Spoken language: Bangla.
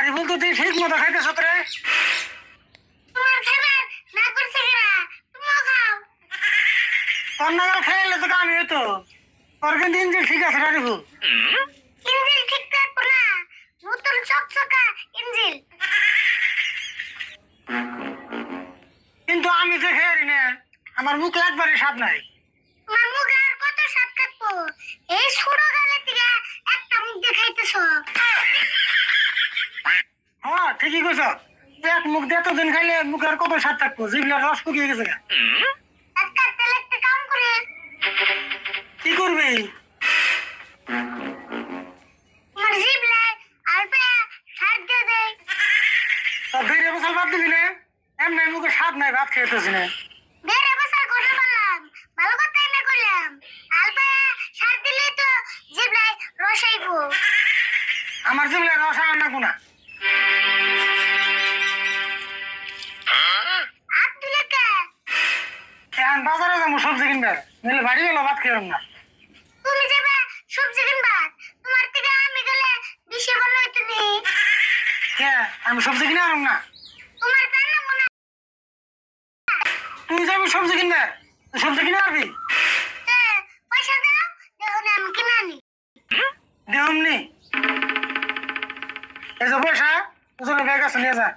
নারিবল তো তুই ঠিক মতো খাইতেছ রে। তোমার খাবার না করছে কেরা, তুমিও খাও। তোর নাগাল খাইলে তো আমি হইতো। তোর কিন্তু ইঞ্জিল ঠিক আছে নারিবল। ইঞ্জিল ঠিক থাকবো না, নতুন চকচকা ইঞ্জিল। কিন্তু আমি যে খেয়ারি না, আমার মুখ একবারে স্বাদ নাই। তোমার মুখে আর কত স্বাদ থাকবো, এই ছোট গালে থেকে একটা মুখ দিয়ে খাইতেছো। হ্যাঁ ঠিকই কইছ। এক মুখ দিয়ে এতদিন খাইলে মুখের কত স্বাদ থাকবো, জিভলার রস শুকিয়ে গেছে গা। একটা তেল একটা কাম করে কি করবি? তোমার জিভলায় আর পায়ে সার দিয়ে দেয়। তোর বেরিয়ে বসাল বাদ দিবি না? এমনি মুখে স্বাদ নাই, ভাত খেতেছি না। বেড়ে বসার কথা বললাম, ভালো কথা না করলাম। আর পায়ে সার দিলেই তো জিভলায় রস আইবো। আমার জিভলার রস আর না গুনা। হাত দিলে কে? এখন বাজারে যাবো সবজি কিনবে, নইলে বাড়ি গেলে ভাত খেলাম না। তুমি যাবে সবজি কিনবা, তোমার থেকে আমি গেলে বেশি ভালো হইতো নি। কে আমি সবজি কিনে আনলাম না? তোমার রান্না মনে তুই যাবি সবজি কিনবে, তুই সবজি কিনে আনবি। পয়সা দাও, দেখো না আমি কিনে আনি। দেহমনি এই যে পয়সা, ওজনে ব্যাগ আছে নিয়ে যা।